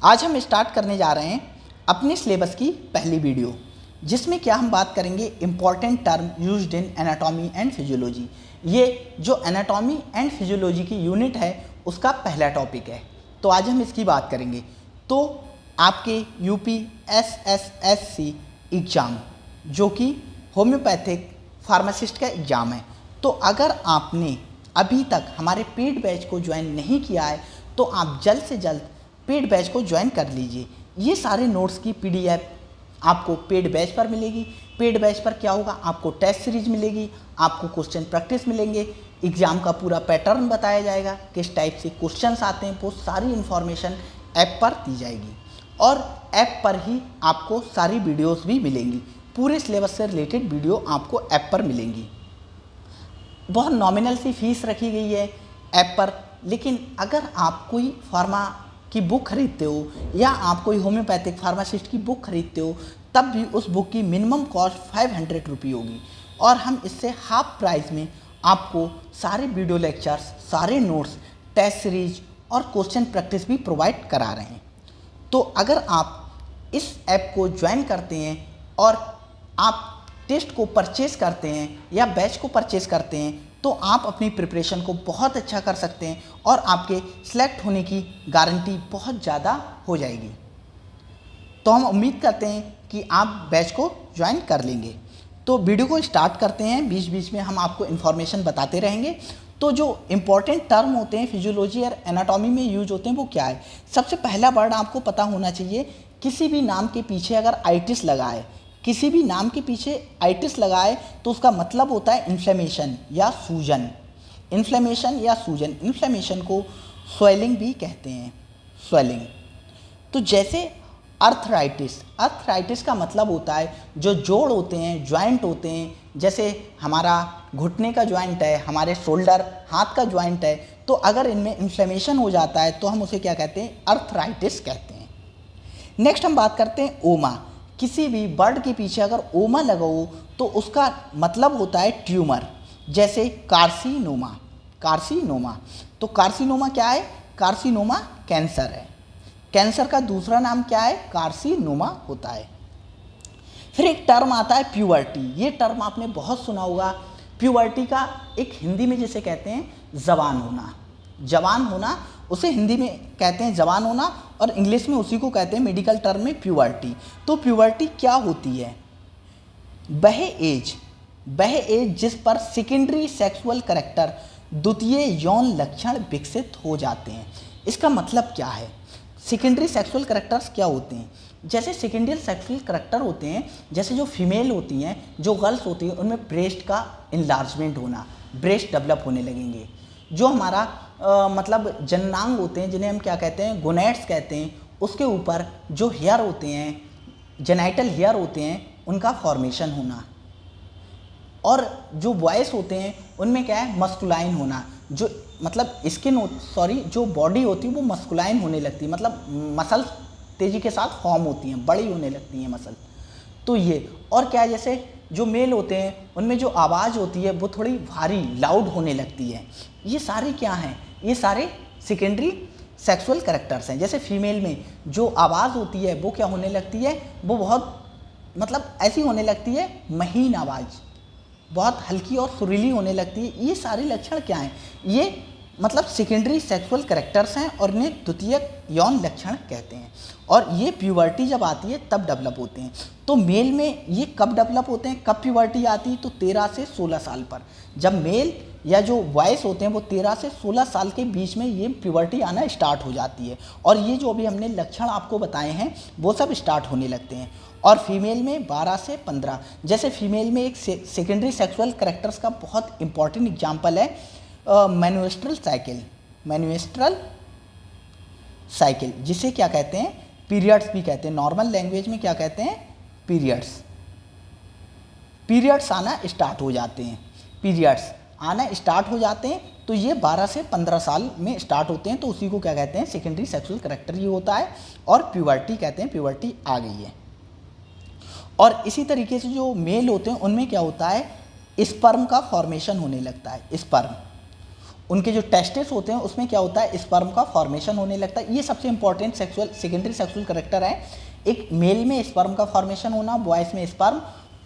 आज हम स्टार्ट करने जा रहे हैं अपने सिलेबस की पहली वीडियो, जिसमें क्या हम बात करेंगे important term used in anatomy and physiology. ये जो एनाटॉमी एंड फिजियोलॉजी की यूनिट है उसका पहला टॉपिक है, तो आज हम इसकी बात करेंगे। तो आपके यूपी एसएसएससी एग्ज़ाम जो कि होम्योपैथिक फार्मासिस्ट का एग्ज़ाम है, तो अगर आपने अभी तक हमारे पेड बैच को ज्वाइन नहीं किया है तो आप जल्द से जल्द पेड बैच को ज्वाइन कर लीजिए। ये सारे नोट्स की पीडीएफ आपको पेड बैच पर मिलेगी। पेड बैच पर क्या होगा, आपको टेस्ट सीरीज मिलेगी, आपको क्वेश्चन प्रैक्टिस मिलेंगे, एग्ज़ाम का पूरा पैटर्न बताया जाएगा, किस टाइप से क्वेश्चंस आते हैं, वो सारी इन्फॉर्मेशन ऐप पर दी जाएगी और ऐप पर ही आपको सारी वीडियोस भी मिलेंगी। पूरे सिलेबस से रिलेटेड वीडियो आपको ऐप पर मिलेंगी। बहुत नॉमिनल सी फीस रखी गई है ऐप पर, लेकिन अगर आप कोई फार्मा की बुक खरीदते हो या आप कोई होम्योपैथिक फार्मासिस्ट की बुक खरीदते हो, तब भी उस बुक की मिनिमम कॉस्ट 500 रुपये होगी और हम इससे हाफ प्राइस में आपको सारे वीडियो लेक्चर्स, सारे नोट्स, टेस्ट सीरीज और क्वेश्चन प्रैक्टिस भी प्रोवाइड करा रहे हैं। तो अगर आप इस ऐप को ज्वाइन करते हैं और आप टेस्ट को परचेज़ करते हैं या बैच को परचेज़ करते हैं, तो आप अपनी प्रिपरेशन को बहुत अच्छा कर सकते हैं और आपके सिलेक्ट होने की गारंटी बहुत ज़्यादा हो जाएगी। तो हम उम्मीद करते हैं कि आप बैच को ज्वाइन कर लेंगे। तो वीडियो को स्टार्ट करते हैं। बीच बीच में हम आपको इन्फॉर्मेशन बताते रहेंगे। तो जो इम्पॉर्टेंट टर्म होते हैं फिजियोलॉजी और एनाटॉमी में यूज होते हैं वो क्या है। सबसे पहला वर्ड आपको पता होना चाहिए, किसी भी नाम के पीछे अगर आइटिस लगा है, किसी भी नाम के पीछे आइटिस लगा है तो उसका मतलब होता है इन्फ्लेमेशन या सूजन। इन्फ्लेमेशन या सूजन, इन्फ्लेमेशन को स्वेलिंग भी कहते हैं, स्वेलिंग। तो जैसे अर्थराइटिस, अर्थराइटिस का मतलब होता है जो जोड़ होते हैं, ज्वाइंट होते हैं, जैसे हमारा घुटने का ज्वाइंट है, हमारे शोल्डर हाथ का ज्वाइंट है, तो अगर इनमें इन्फ्लेमेशन हो जाता है तो हम उसे क्या कहते हैं, अर्थराइटिस कहते हैं। नेक्स्ट हम बात करते हैं ओमा। किसी भी वर्ड के पीछे अगर ओमा लगा हो तो उसका मतलब होता है ट्यूमर, जैसे कार्सिनोमा, कार्सिनोमा। तो कार्सिनोमा क्या है, कार्सिनोमा कैंसर है। कैंसर का दूसरा नाम क्या है, कार्सिनोमा होता है। फिर एक टर्म आता है प्यूबर्टी। ये टर्म आपने बहुत सुना होगा। प्यूबर्टी का एक हिंदी में जिसे कहते हैं जवान होना, जवान होना, उसे हिंदी में कहते हैं जवान होना और इंग्लिश में उसी को कहते हैं मेडिकल टर्म में प्यूबर्टी। तो प्यूबर्टी क्या होती है, वह एज जिस पर सेकेंडरी सेक्सुअल कैरेक्टर, द्वितीय यौन लक्षण विकसित हो जाते हैं। इसका मतलब क्या है, सेकेंडरी सेक्सुअल कैरेक्टर्स क्या होते हैं। जैसे सेकेंडरी सेक्सुअल कैरेक्टर होते हैं, जैसे जो फीमेल होती हैं, जो गर्ल्स होती हैं, उनमें ब्रेस्ट का इन्लार्जमेंट होना, ब्रेस्ट डेवलप होने लगेंगे। जो हमारा मतलब जननांग होते हैं, जिन्हें हम क्या कहते हैं, गोनेड्स कहते हैं, उसके ऊपर जो हेयर होते हैं, जेनाइटल हेयर होते हैं, उनका फॉर्मेशन होना। और जो बॉयज़ होते हैं उनमें क्या है, मस्कुलाइन होना। जो मतलब स्किन जो बॉडी होती है वो मस्कुलाइन होने लगती है, मतलब मसल तेज़ी के साथ फॉर्म होती हैं, बड़ी होने लगती हैं मसल। तो ये और क्या है, जैसे जो मेल होते हैं उनमें जो आवाज़ होती है वो थोड़ी भारी लाउड होने लगती है। ये सारे क्या हैं, ये सारे सेकेंडरी सेक्सुअल कैरेक्टर्स हैं। जैसे फीमेल में जो आवाज़ होती है वो क्या होने लगती है, वो बहुत मतलब ऐसी होने लगती है, महीन आवाज़, बहुत हल्की और सुरीली होने लगती है। ये सारे लक्षण क्या हैं, ये मतलब सेकेंडरी सेक्सुअल कैरेक्टर्स हैं और इन्हें द्वितीयक यौन लक्षण कहते हैं। और ये प्यूबर्टी जब आती है तब डेवलप होते हैं। तो मेल में ये कब डेवलप होते हैं, कब प्यूबर्टी आती है, तो 13 से 16 साल पर। जब मेल या जो बॉयज़ होते हैं वो 13 से 16 साल के बीच में ये प्यूबर्टी आना स्टार्ट हो जाती है और ये जो अभी हमने लक्षण आपको बताए हैं वो सब स्टार्ट होने लगते हैं। और फीमेल में 12 से 15। जैसे फीमेल में एक सेकेंडरी सेक्सुअल कैरेक्टर्स का बहुत इंपॉर्टेंट एग्जाम्पल है मेन्स्ट्रुअल साइकिल, मेन्स्ट्रुअल साइकिल, जिसे क्या कहते हैं, पीरियड्स भी कहते हैं। नॉर्मल लैंग्वेज में क्या कहते हैं, पीरियड्स। पीरियड्स आना स्टार्ट हो जाते हैं, पीरियड्स आना स्टार्ट हो जाते हैं। तो ये 12 से 15 साल में स्टार्ट होते हैं, तो उसी को क्या कहते हैं, सेकेंडरी सेक्सुअल कैरेक्टर ये होता है और प्यूबर्टी कहते हैं, प्यूबर्टी आ गई है। और इसी तरीके से जो मेल होते हैं उनमें क्या होता है, स्पर्म का फॉर्मेशन होने लगता है, स्पर्म। उनके जो टेस्टिस होते हैं उसमें क्या होता है, स्पर्म का फॉर्मेशन होने लगता है। ये सबसे इंपॉर्टेंट सेकेंडरी सेक्सुअल करेक्टर है। एक मेल में स्पर्म का फॉर्मेशन होना, बॉयज़ में स्पर्म,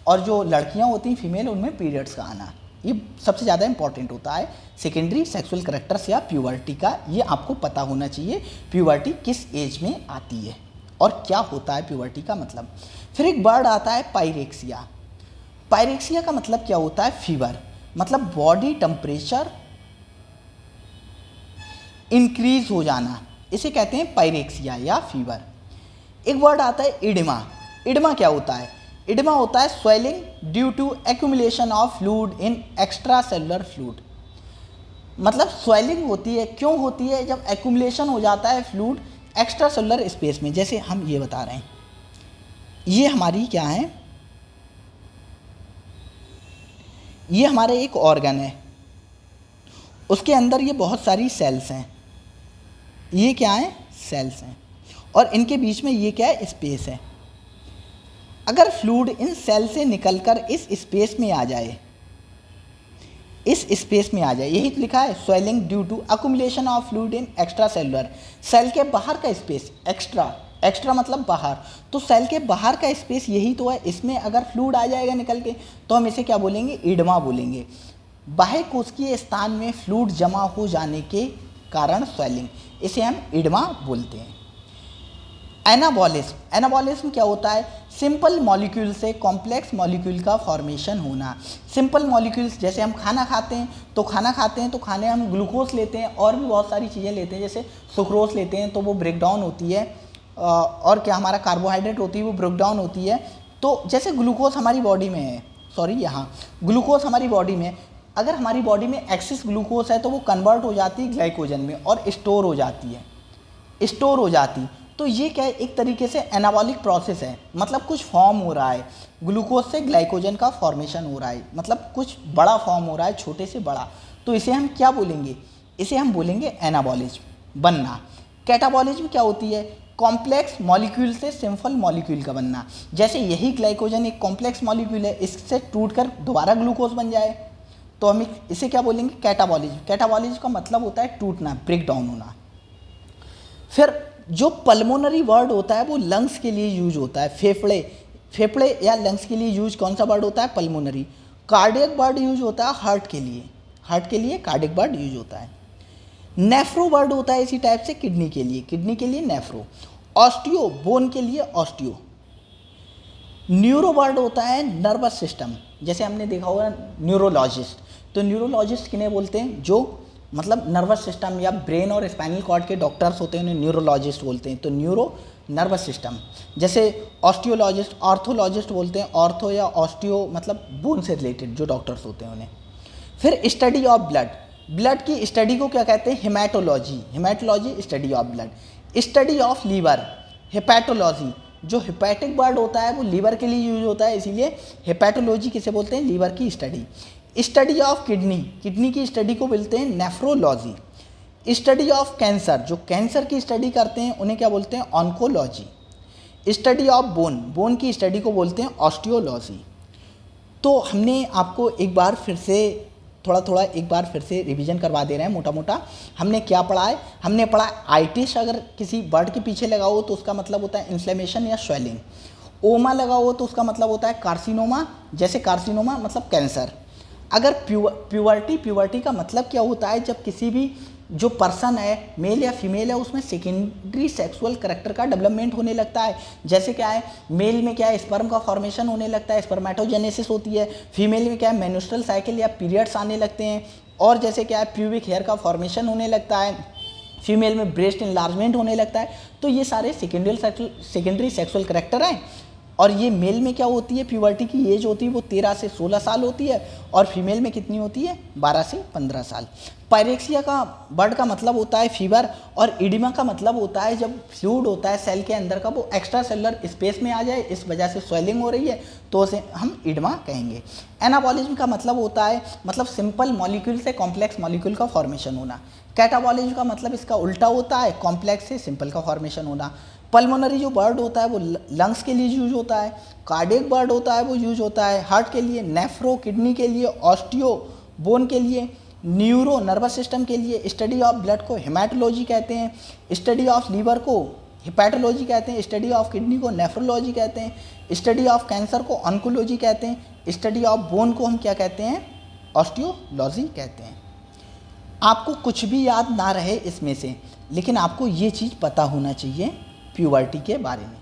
और जो लड़कियां होती हैं फीमेल उनमें पीरियड्स का आना, ये सबसे ज़्यादा इंपॉर्टेंट होता है सेकेंडरी सेक्सुअल करेक्टर्स या प्यूबर्टी का। ये आपको पता होना चाहिए प्यूबर्टी किस एज में आती है और क्या होता है प्यूबर्टी का मतलब। फिर एक वर्ड आता है पायरेक्सिया। पायरेक्सिया का मतलब क्या होता है, फीवर, मतलब बॉडी टेम्परेचर इंक्रीज हो जाना, इसे कहते हैं पायरेक्सिया या फीवर। एक वर्ड आता है इडिमा। इडिमा क्या होता है, इडिमा होता है swelling due to accumulation of fluid in extra cellular fluid. मतलब स्वेलिंग होती है, क्यों होती है, जब एक्यूमुलेशन हो जाता है फ्लूइड एक्स्ट्रा सेलुलर स्पेस में। जैसे हम ये बता रहे हैं, ये हमारी क्या है, ये हमारे एक ऑर्गन है, उसके अंदर ये बहुत सारी सेल्स हैं, ये क्या है, सेल्स हैं, और इनके बीच में ये क्या है, स्पेस है। अगर फ्लूइड इन सेल से निकलकर इस स्पेस में आ जाए, इस स्पेस में आ जाए, यही तो लिखा है swelling due to accumulation of fluid in extra cellular. Cell के बाहर का स्पेस, एक्स्ट्रा मतलब बाहर, तो सेल के बाहर का स्पेस यही तो है, इसमें अगर फ्लूइड आ जाएगा निकल के तो हम इसे क्या बोलेंगे, इडिमा बोलेंगे। बाह्य कोशिकीय स्थान में फ्लूइड जमा हो जाने के कारण स्वेलिंग, इसे हम इडिमा बोलते हैं। एनाबॉलिज्म, एनाबॉलिज्म क्या होता है, सिंपल मॉलिक्यूल से कॉम्प्लेक्स मॉलिक्यूल का फॉर्मेशन होना। सिंपल मॉलिक्यूल्स, जैसे हम खाना खाते हैं तो खाने हम ग्लूकोज लेते हैं और भी बहुत सारी चीज़ें लेते हैं, जैसे सुक्रोज लेते हैं तो वो ब्रेक डाउन होती है, और क्या हमारा कार्बोहाइड्रेट होती है वो ब्रेक डाउन होती है। तो जैसे ग्लूकोज हमारी बॉडी में है, यहाँ ग्लूकोज हमारी बॉडी में, अगर हमारी बॉडी में एक्सेस ग्लूकोज है तो वो कन्वर्ट हो जाती है ग्लाइकोजन में और स्टोर हो जाती। तो ये क्या है, एक तरीके से एनाबॉलिक प्रोसेस है, मतलब कुछ फॉर्म हो रहा है, ग्लूकोज से ग्लाइकोजन का फॉर्मेशन हो रहा है, मतलब कुछ बड़ा फॉर्म हो रहा है, छोटे से बड़ा, तो इसे हम क्या बोलेंगे, इसे हम बोलेंगे एनाबॉलिज्म, बनना। कैटाबॉलिज्म क्या होती है, कॉम्प्लेक्स मॉलिक्यूल से सिंपल मॉलिक्यूल का बनना। जैसे यही ग्लाइकोजन एक कॉम्प्लेक्स मॉलिक्यूल है, इससे टूटकर दोबारा ग्लूकोज बन जाए तो हम इसे क्या बोलेंगे, कैटाबॉलिज्म। कैटाबॉलिज्म का मतलब होता है टूटना, ब्रेक डाउन होना। फिर जो पल्मोनरी वर्ड होता है वो लंग्स के लिए यूज होता है, फेफड़े या लंग्स के लिए यूज कौन सा वर्ड होता है, पल्मोनरी। कार्डियक वर्ड यूज होता है हार्ट के लिए कार्डियक वर्ड यूज होता है। नेफ्रो वर्ड होता है इसी टाइप से किडनी के लिए नेफ्रो। ऑस्टियो, बोन के लिए ऑस्टियो। न्यूरो वर्ड होता है नर्वस सिस्टम, जैसे हमने देखा होगा न्यूरोलॉजिस्ट, तो न्यूरोलॉजिस्ट किन्हें बोलते हैं, जो मतलब नर्वस सिस्टम या ब्रेन और स्पाइनल कॉर्ड के डॉक्टर्स होते हैं उन्हें न्यूरोलॉजिस्ट बोलते हैं। तो न्यूरो नर्वस सिस्टम। जैसे ऑस्टियोलॉजिस्ट, ऑर्थोलॉजिस्ट बोलते हैं, ऑर्थो या ऑस्टियो मतलब बोन से रिलेटेड जो डॉक्टर्स होते हैं उन्हें। फिर स्टडी ऑफ ब्लड की स्टडी को क्या कहते हैं, haematology study of blood. Study of liver, hepatology, जो हिपैटिक वर्ड होता है वो लीवर के लिए यूज होता है, इसीलिए हेपेटोलॉजी किसे बोलते हैं, लीवर की स्टडी। स्टडी ऑफ किडनी की स्टडी को बोलते हैं नेफ्रोलॉजी। स्टडी ऑफ कैंसर, जो कैंसर की स्टडी करते हैं उन्हें क्या बोलते हैं, ऑन्कोलॉजी। स्टडी ऑफ बोन की स्टडी को बोलते हैं ऑस्टियोलॉजी। तो हमने आपको एक बार फिर से रिवीजन करवा दे रहे हैं मोटा। हमने क्या पढ़ा है, हमने पढ़ा आइटिस, अगर किसी वर्ड के पीछे लगा हो तो उसका मतलब होता है इन्फ्लेमेशन या स्वेलिंग। ओमा लगा हो तो उसका मतलब होता है कार्सिनोमा, जैसे कार्सिनोमा मतलब कैंसर। अगर प्यूबर्टी का मतलब क्या होता है, जब किसी भी जो पर्सन है, मेल या फीमेल है, उसमें सेकेंडरी सेक्सुअल करैक्टर का डेवलपमेंट होने लगता है। जैसे क्या है, मेल में क्या है, स्पर्म का फॉर्मेशन होने लगता है, स्पर्मेटोजेनेसिस होती है। फीमेल में क्या है, मेंस्ट्रुअल साइकिल या पीरियड्स आने लगते हैं। और जैसे क्या है, प्यूबिक हेयर का फॉर्मेशन होने लगता है, फीमेल में ब्रेस्ट इनलार्जमेंट होने लगता है। तो ये सारे सेकेंडरी सेक्सुअल करैक्टर हैं। और ये मेल में क्या होती है, प्यूबर्टी की एज होती है वो 13 से 16 साल होती है, और फीमेल में कितनी होती है, 12 से 15 साल। पायरेक्सिया का वर्ड का मतलब होता है फीवर, और इडिमा का मतलब होता है जब फ्लूइड होता है सेल के अंदर का वो एक्स्ट्रा सेलुलर स्पेस में आ जाए, इस वजह से स्वेलिंग हो रही है तो उसे हम इडिमा कहेंगे। एनाबॉलिज्म का मतलब होता है मतलब सिंपल मॉलिक्यूल से कॉम्प्लेक्स मॉलिक्यूल का फॉर्मेशन होना। कैटाबॉलिज्म का मतलब इसका उल्टा होता है, कॉम्प्लेक्स से सिंपल का फॉर्मेशन होना। पल्मोनरी जो वर्ड होता है वो लंग्स के लिए यूज होता है। कार्डियक वर्ड होता है वो यूज होता है हार्ट के लिए। नेफ्रो किडनी के लिए। ऑस्टियो बोन के लिए। न्यूरो नर्वस सिस्टम के लिए स्टडी ऑफ ब्लड को हेमाटोलॉजी कहते हैं, स्टडी ऑफ लीवर को हिपैटोलॉजी कहते हैं, स्टडी ऑफ किडनी को नेफ्रोलॉजी कहते हैं, स्टडी ऑफ कैंसर को ऑन्कोलॉजी कहते हैं, स्टडी ऑफ बोन को हम क्या कहते हैं, ऑस्टियोलॉजी कहते हैं। आपको कुछ भी याद ना रहे इसमें से, लेकिन आपको ये चीज़ पता होना चाहिए प्यूबर्टी के बारे में,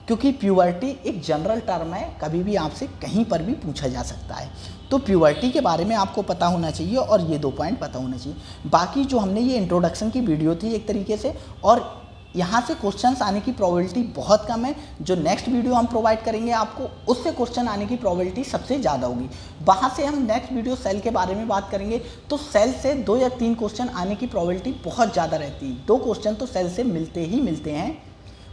क्योंकि प्यूबर्टी एक जनरल टर्म है, कभी भी आपसे कहीं पर भी पूछा जा सकता है। तो प्यूबर्टी के बारे में आपको पता होना चाहिए और ये 2 पॉइंट पता होना चाहिए। बाकी जो हमने ये इंट्रोडक्शन की वीडियो थी एक तरीके से, और यहाँ से क्वेश्चंस आने की प्रोबेबिलिटी बहुत कम है। जो नेक्स्ट वीडियो हम प्रोवाइड करेंगे आपको, उससे क्वेश्चन आने की प्रोबेबिलिटी सबसे ज़्यादा होगी। वहाँ से हम नेक्स्ट वीडियो सेल के बारे में बात करेंगे, तो सेल से 2 या 3 क्वेश्चन आने की प्रोबेबिलिटी बहुत ज़्यादा रहती है। 2 क्वेश्चन तो सेल से मिलते ही मिलते हैं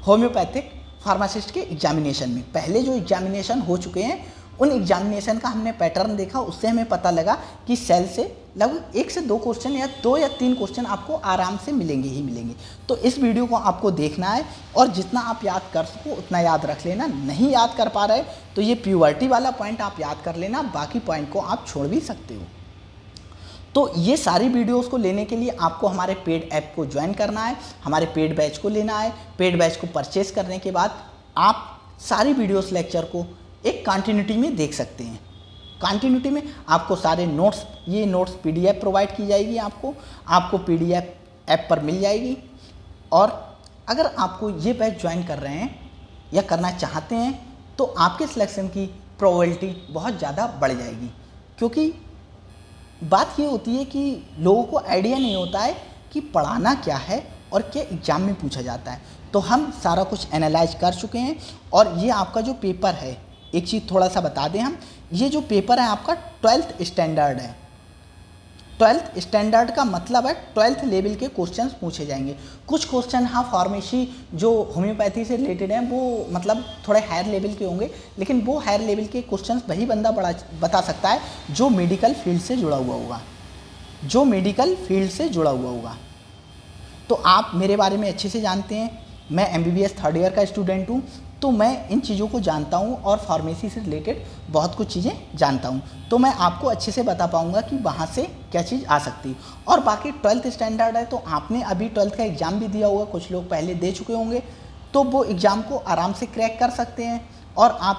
होम्योपैथिक फार्मासिस्ट के एग्जामिनेशन में। पहले जो एग्जामिनेशन हो चुके हैं उन एग्जामिनेशन का हमने पैटर्न देखा, उससे हमें पता लगा कि सेल से लगभग 1 से 2 क्वेश्चन या 2 या 3 क्वेश्चन आपको आराम से मिलेंगे ही मिलेंगे। तो इस वीडियो को आपको देखना है और जितना आप याद कर सको उतना याद रख लेना। नहीं याद कर पा रहे तो ये प्यूबर्टी वाला पॉइंट आप याद कर लेना, बाकी पॉइंट को आप छोड़ भी सकते हो। तो ये सारी वीडियोस को लेने के लिए आपको हमारे पेड ऐप को ज्वाइन करना है, हमारे पेड बैच को लेना है। पेड बैच को परचेस करने के बाद आप सारी वीडियोस लेक्चर को एक कंटिन्यूटी में देख सकते हैं। कंटिन्यूटी में आपको सारे नोट्स, ये नोट्स पीडीएफ प्रोवाइड की जाएगी, आपको पीडीएफ ऐप पर मिल जाएगी। और अगर आपको ये बैच ज्वाइन कर रहे हैं या करना चाहते हैं तो आपके सिलेक्शन की प्रोबेबिलिटी बहुत ज़्यादा बढ़ जाएगी, क्योंकि बात ये होती है कि लोगों को आइडिया नहीं होता है कि पढ़ाना क्या है और क्या एग्ज़ाम में पूछा जाता है। तो हम सारा कुछ एनालाइज कर चुके हैं और ये आपका जो पेपर है, एक चीज़ थोड़ा सा बता दें हम, ये जो पेपर है आपका 12th स्टैंडर्ड है। 12th स्टैंडर्ड का मतलब है 12th लेवल के क्वेश्चंस पूछे जाएंगे। कुछ क्वेश्चन हाँ फार्मेसी जो होम्योपैथी से रिलेटेड हैं वो मतलब थोड़े हायर लेवल के होंगे, लेकिन वो हायर लेवल के क्वेश्चंस वही बंदा बता सकता है जो मेडिकल फील्ड से जुड़ा हुआ होगा, तो आप मेरे बारे में अच्छे से जानते हैं, मैं MBBS 3rd ईयर का स्टूडेंट हूँ, तो मैं इन चीज़ों को जानता हूँ और फार्मेसी से रिलेटेड बहुत कुछ चीज़ें जानता हूँ। तो मैं आपको अच्छे से बता पाऊँगा कि वहाँ से क्या चीज़ आ सकती है। और बाकी 12th स्टैंडर्ड है, तो आपने अभी 12th का एग्ज़ाम भी दिया होगा, कुछ लोग पहले दे चुके होंगे, तो वो एग्ज़ाम को आराम से क्रैक कर सकते हैं और आप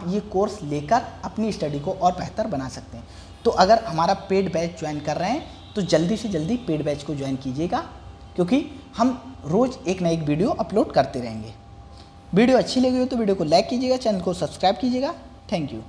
ये कोर्स लेकर अपनी स्टडी को और बेहतर बना सकते हैं। तो अगर हमारा पेड बैच ज्वाइन कर रहे हैं तो जल्दी से जल्दी पेड बैच को ज्वाइन कीजिएगा, क्योंकि हम रोज़ एक ना एक वीडियो अपलोड करते रहेंगे। वीडियो अच्छी लगी हो तो वीडियो को लाइक कीजिएगा, चैनल को सब्सक्राइब कीजिएगा। Thank you.